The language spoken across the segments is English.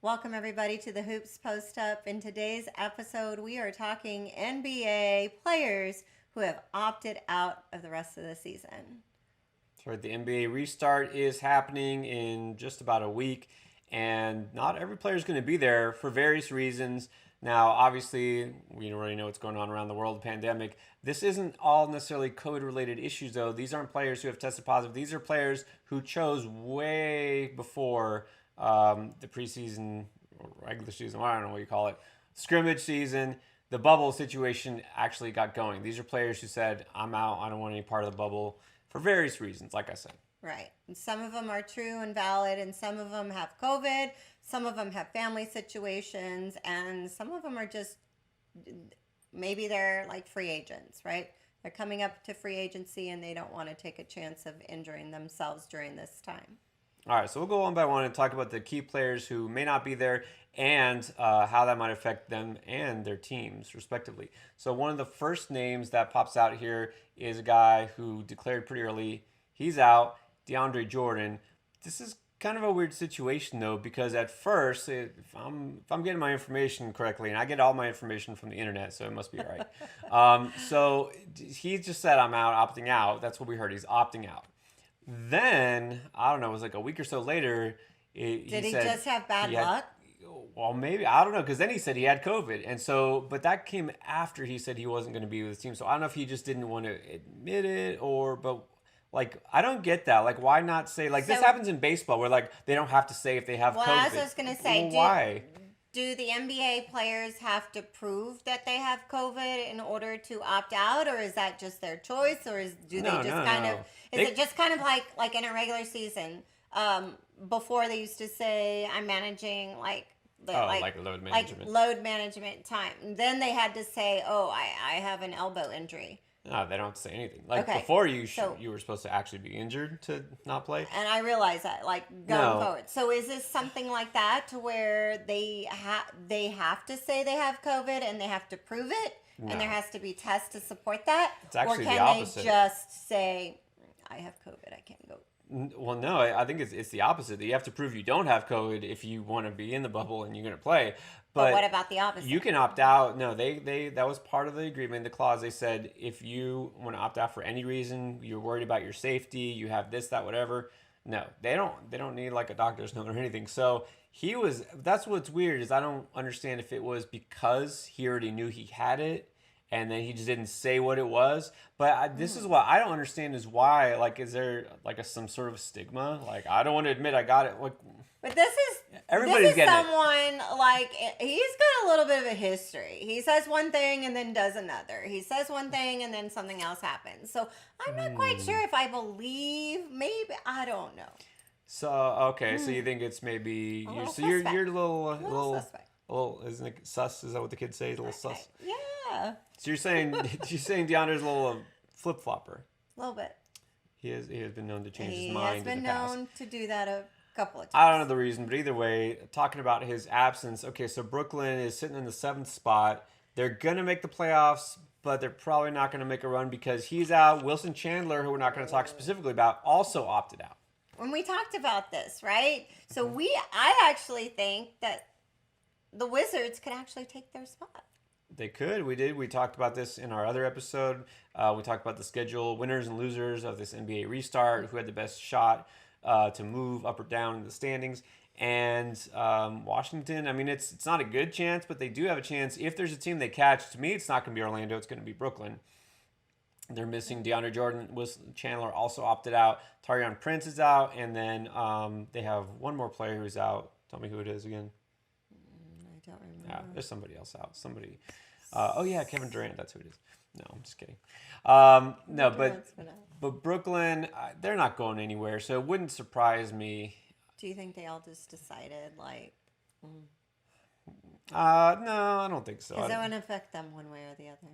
Welcome, everybody, to the Hoops Post Up. In today's episode, we are talking NBA players who have opted out of the rest of the season. That's right. The NBA restart is happening in just about a week, and not every player is going to be there for various reasons. Now, obviously, we already know what's going on around the world, the pandemic. This isn't all necessarily COVID-related issues, though. These aren't players who have tested positive. These are players who chose way before the preseason or regular season, I don't know what you call it, scrimmage season. The bubble situation actually got going. These are players who said, I'm out. I don't want any part of the bubble for various reasons, like I said. Right. And some of them are true and valid, and some of them have COVID, some of them have family situations, and some of them are just maybe they're like free agents, right? They're coming up to free agency and they don't want to take a chance of injuring themselves during this time. All right, so we'll go one by one and talk about the key players who may not be there and how that might affect them and their teams, respectively. So, one of the first names that pops out here is a guy who declared pretty early he's out, DeAndre Jordan. This is kind of a weird situation, though, because at first, if I'm getting my information correctly, and I get all my information from the internet, so it must be right. So, he just said, I'm out, opting out. That's what we heard. He's opting out. Then I don't know. It was like a week or so later. Did he just have bad luck? Well, maybe I don't know because then he said he had COVID, and so but that came after he said he wasn't going to be with his team. So I don't know if he just didn't want to admit it but like I don't get that. Like why not say like this happens in baseball where like they don't have to say if they have COVID. Well, I was just going to say, why? Do the NBA players have to prove that they have COVID in order to opt out, or is that just their choice, or is it just kind of like in a regular season? Before they used to say, "I'm managing like load management, load management time." And then they had to say, "Oh, I have an elbow injury." No, they don't have to say anything. Like Okay, before, you were supposed to actually be injured to not play. And I realize that, like going forward. So is this something like that to where they have to say they have COVID and they have to prove it, and there has to be tests to support that, it's actually or can the opposite. they just say, "I have COVID, I can't go"? Well, no, I think it's the opposite. That you have to prove you don't have COVID if you want to be in the bubble and you're going to play. But what about the opposite? You can opt out. No, they that was part of the agreement, the clause. They said if you want to opt out for any reason, you're worried about your safety, you have this, that, whatever. No, they don't need like a doctor's note or anything. So he was. That's what's weird is I don't understand if it was because he already knew he had it and then he just didn't say what it was. But this is what I don't understand is why. Like, is there like some sort of stigma? Like, I don't want to admit I got it. Like, but this is someone like he's got a little bit of a history. He says one thing and then does another. He says one thing and then something else happens. So I'm not quite sure if I believe. Maybe I don't know. So okay, so you think it's maybe you're a little suspect. A little isn't it sus? Is that what the kids say? A little sus. Yeah. So you're saying DeAndre's a little flip flopper. A little bit. He has been known to change his mind. He has been known to do that a couple of times. I don't know the reason, but either way, talking about his absence. Okay, so Brooklyn is sitting in the 7th spot. They're gonna make the playoffs, but they're probably not gonna make a run because he's out. Wilson Chandler, who we're not gonna talk specifically about, also opted out. When we talked about this, right? So I actually think that the Wizards could actually take their spot. They could. We did. We talked about this in our other episode. We talked about the schedule, winners and losers of this NBA restart, who had the best shot to move up or down in the standings. And Washington, I mean, it's not a good chance, but they do have a chance. If there's a team they catch, to me, it's not going to be Orlando. It's going to be Brooklyn. They're missing DeAndre Jordan. Chandler also opted out. Taurean Prince is out. And then they have one more player who's out. Tell me who it is again. I don't remember. Yeah, there's somebody else out. Somebody. Oh yeah, Kevin Durant. That's who it is. No, I'm just kidding. No, but Brooklyn, they're not going anywhere, so it wouldn't surprise me. Do you think they all just decided like? No, I don't think so. Because that wouldn't affect them one way or the other.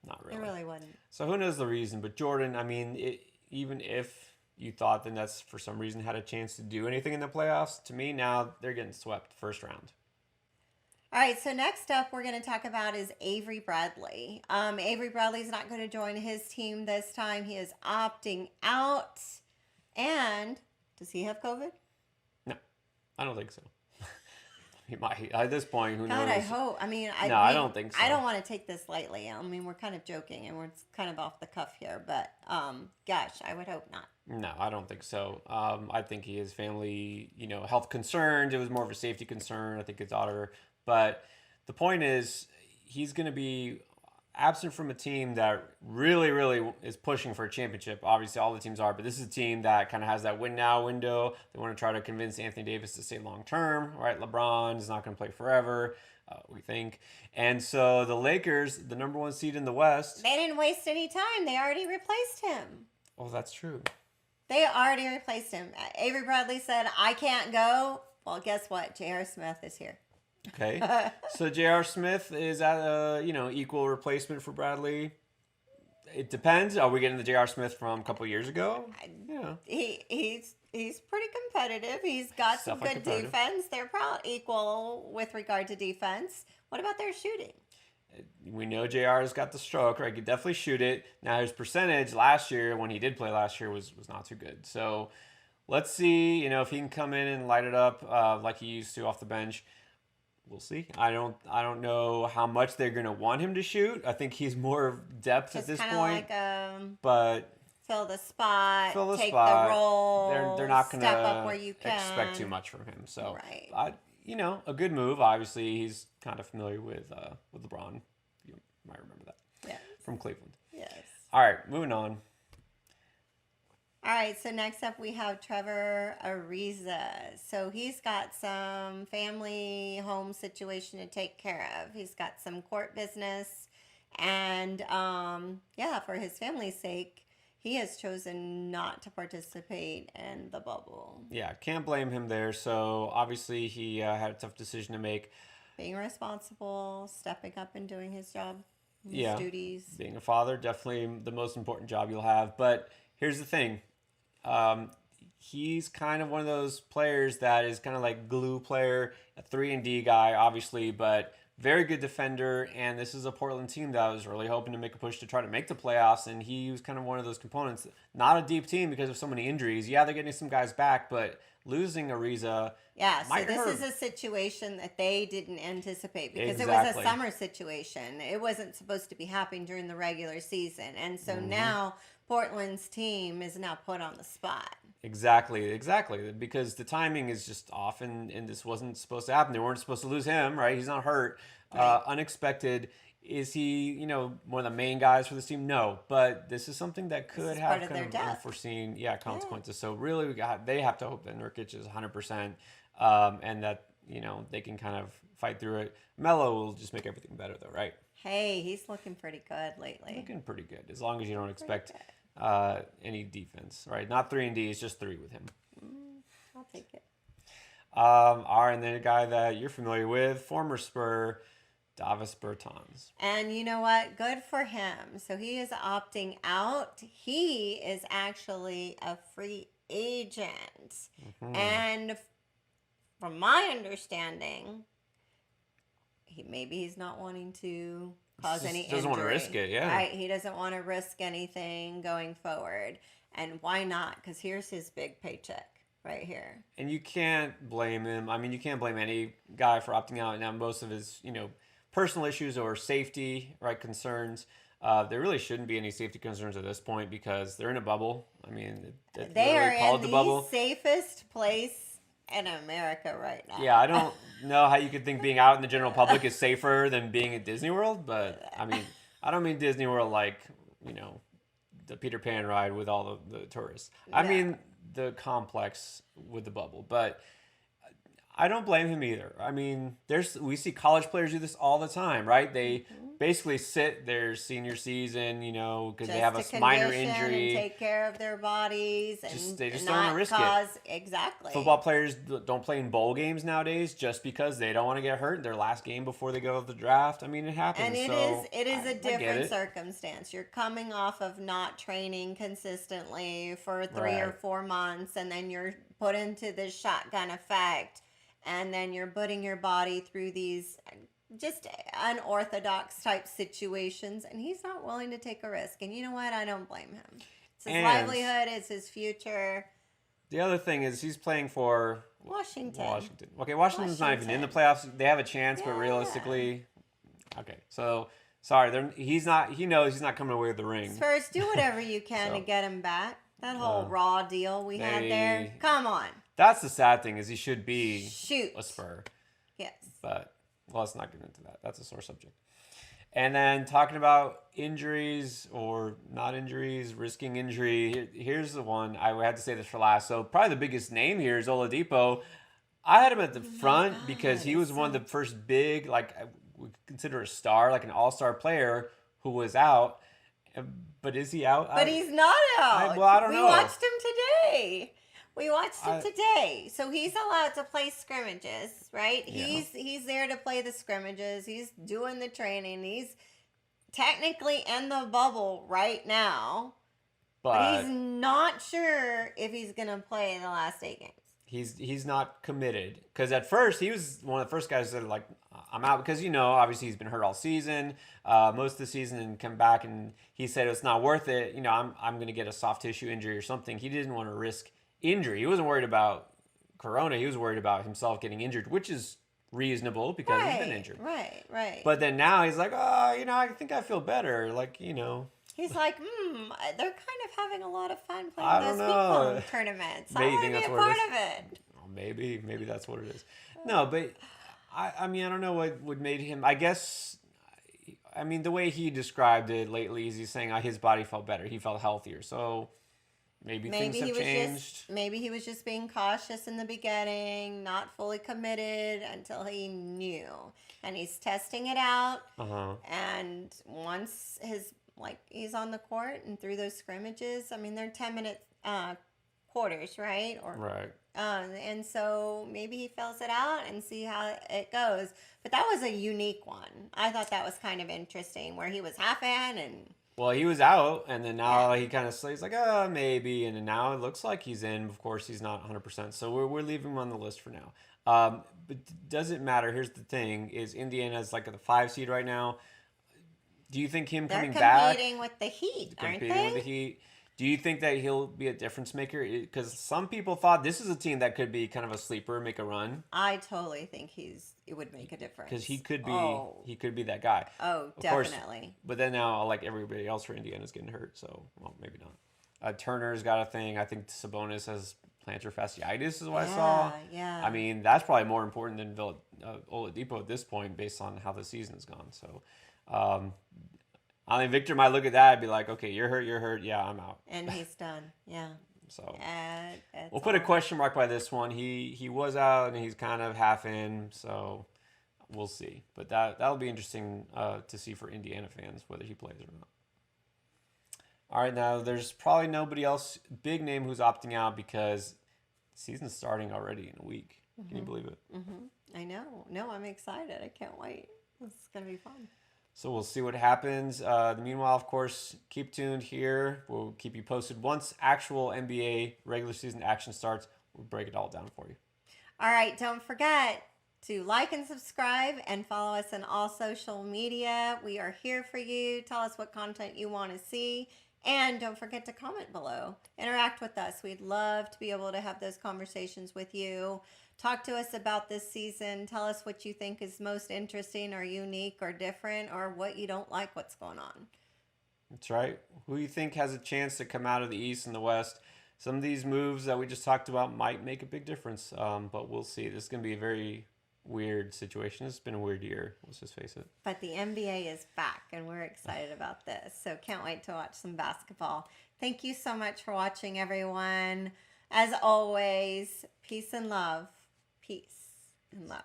Not really. It really wouldn't. So who knows the reason? But Jordan, I mean, even if you thought the Nets for some reason had a chance to do anything in the playoffs, to me now they're getting swept first round. All right, so next up we're going to talk about is Avery Bradley. Avery Bradley's not going to join his team this time. He is opting out. And does he have COVID? No, I don't think so. He might at this point. Who God, knows? I hope. I mean, No, I don't think so. I don't want to take this lightly. I mean, we're kind of joking and we're kind of off the cuff here, but gosh, I would hope not. No, I don't think so. I think he is family, health concerned. It was more of a safety concern. I think his daughter. But the point is, he's going to be absent from a team that really, really is pushing for a championship. Obviously, all the teams are, but this is a team that kind of has that win now window. They want to try to convince Anthony Davis to stay long term, right? LeBron is not going to play forever, we think. And so the Lakers, the number one seed in the West. They didn't waste any time. They already replaced him. Oh, that's true. They already replaced him. Avery Bradley said, I can't go. Well, guess what? J.R. Smith is here. Okay. So J.R. Smith is at a, equal replacement for Bradley. It depends. Are we getting the J.R. Smith from a couple years ago? Yeah. He's pretty competitive. He's got some good defense. They're probably equal with regard to defense. What about their shooting? We know JR's got the stroke, right? He could definitely shoot it. Now his percentage last year, when he did play last year, was not too good. So let's see, if he can come in and light it up like he used to off the bench. We'll see. I don't know how much they're gonna want him to shoot. I think he's more of depth Just at this point. Like, but fill the spot, take spot. the role. They're not gonna step up where you can. expect too much from him. So right. A good move. Obviously, he's kind of familiar with LeBron. You might remember that. Yes. From Cleveland. Yes. All right, moving on. All right, so next up we have Trevor Ariza. So he's got some family home situation to take care of. He's got some court business, and for his family's sake, he has chosen not to participate in the bubble. Yeah, can't blame him there. So obviously he had a tough decision to make. Being responsible, stepping up and doing his job, his duties. Being a father, definitely the most important job you'll have. But here's the thing. He's kind of one of those players that is kind of like glue player, a 3-and-D guy, obviously, but very good defender. And this is a Portland team that was really hoping to make a push to try to make the playoffs. And he was kind of one of those components. Not a deep team because of so many injuries. Yeah, they're getting some guys back, but losing Ariza. Yeah, so this is a situation that they didn't anticipate because it was Exactly. a summer situation. It wasn't supposed to be happening during the regular season. And so now Portland's team is now put on the spot. Exactly. Because the timing is just off, and this wasn't supposed to happen. They weren't supposed to lose him, right? He's not hurt. Right. Unexpected. Is he, one of the main guys for this team? No, but this is something that could have kind of unforeseen, consequences. Yeah. So really, they have to hope that Nurkic is 100%, and that they can kind of fight through it. Melo will just make everything better, though, right? Hey, he's looking pretty good lately. Looking pretty good, as long as you don't expect any defense, right? Not 3-and-D, it's just 3 with him. I'll take it. All right, and then a guy that you're familiar with, former Spur, Davis Bertans. And you know what? Good for him. So he is opting out. He is actually a free agent. And from my understanding, he's not wanting to cause any injury. Doesn't want to risk it, yeah. Right? He doesn't want to risk anything going forward. And why not? Because here's his big paycheck right here. And you can't blame him. I mean, you can't blame any guy for opting out. Now, most of his, personal issues or safety, right, concerns. There really shouldn't be any safety concerns at this point because they're in a bubble. I mean, they are in the safest place in America right now. Yeah, I don't know how you could think being out in the general public is safer than being at Disney World, but I mean, I don't mean Disney World like, the Peter Pan ride with all the tourists. I mean the complex with the bubble, but I don't blame him either. I mean, we see college players do this all the time, right? They basically sit their senior season, because they have a minor injury. And take care of their bodies. And they just don't want to risk it. Exactly. Football players don't play in bowl games nowadays just because they don't want to get hurt in their last game before they go to the draft. I mean, it happens. And it is a different circumstance. You're coming off of not training consistently for 3 or 4 months, and then you're put into this shotgun effect. And then you're putting your body through these just unorthodox type situations. And he's not willing to take a risk. And you know what? I don't blame him. It's his livelihood. It's his future. The other thing is he's playing for Washington. Washington. Okay, Washington's not even in the playoffs. They have a chance, but Yeah. realistically, okay. So sorry, he's not. He knows he's not coming away with the ring. Spurs, do whatever you can So, to get him back. That whole Raw deal we had they- there. Come on. That's the sad thing is he should be Shoot. a Spur, Yes. but let's not get into that. That's a sore subject. And then talking about injuries or not injuries, risking injury. Here's the one I had to say this for last. So probably the biggest name here is Oladipo. I had him at the front God, because he was one of the first big, like I would consider a star, like an all-star player who was out. But is he out? But he's not out. I don't know. We watched him today. We watched him I- today. So he's allowed to play scrimmages, right? Yeah. He's there to play the scrimmages. He's doing the training. He's technically in the bubble right now. But he's not sure if he's going to play in the last 8 games. he's not committed because at first he was one of the first guys that like I'm out because obviously he's been hurt all season, most of the season, and come back and he said it's not worth it. I'm going to get a soft tissue injury or something. He didn't want to risk injury. He wasn't worried about corona. He was worried about himself getting injured, which is reasonable because he's been injured. Right. But then now he's like, I think I feel better. Like, He's like, they're kind of having a lot of fun I playing don't those know. ping pong tournaments. Maybe I want to be that's a what it part is. of it. oh, maybe that's what it is. No, but I mean, I don't know what would made him, I guess, I mean, the way he described it lately is he's saying his body felt better. He felt healthier. So maybe things have changed. Maybe he was just being cautious in the beginning, not fully committed until he knew. And he's testing it out. Uh-huh. And once he's on the court and through those scrimmages, I mean, they're 10-minute quarters, right? Right. And so maybe he fills it out and see how it goes. But that was a unique one. I thought that was kind of interesting where he was half in and Well, he was out, and then now he kind of he's like, maybe, and then now it looks like he's in. Of course, he's not 100%, so we're leaving him on the list for now. But does it matter? Here's the thing: is Indiana's like the 5 seed right now? Do you think him they're coming back, competing with the Heat, aren't competing with the they? Heat? Do you think that he'll be a difference maker? Because some people thought this is a team that could be kind of a sleeper, make a run. I totally think it would make a difference. Because he could be that guy. Oh, Of course, definitely. but then now, like everybody else for Indiana's getting hurt, so maybe not. Turner's got a thing. I think Sabonis has plantar fasciitis, is what I saw. Yeah. I mean, that's probably more important than Oladipo at this point, based on how the season's gone. So, I mean, Victor might look at that and be like, "Okay, you're hurt. Yeah, I'm out." And he's done. Yeah. So It's we'll put a all- question mark by this one. He was out and he's kind of half in, so we'll see. But that'll be interesting to see for Indiana fans whether he plays or not. All right, now there's probably nobody else big name who's opting out because the season's starting already in a week. Can you believe it? I know. No, I'm excited. I can't wait. This is going to be fun. So we'll see what happens. Meanwhile, of course, keep tuned here. We'll keep you posted. Once actual NBA regular season action starts, we'll break it all down for you. All right. Don't forget to like and subscribe and follow us on all social media. We are here for you. Tell us what content you want to see. And don't forget to comment below. Interact with us. We'd love to be able to have those conversations with you. Talk to us about this season. Tell us what you think is most interesting or unique or different or what you don't like what's going on. That's right. Who you think has a chance to come out of the East and the West? Some of these moves that we just talked about might make a big difference, but we'll see. This is going to be a very weird situation. It's been a weird year. Let's just face it. But the NBA is back, and we're excited about this. So can't wait to watch some basketball. Thank you so much for watching, everyone. As always, peace and love. Peace and love.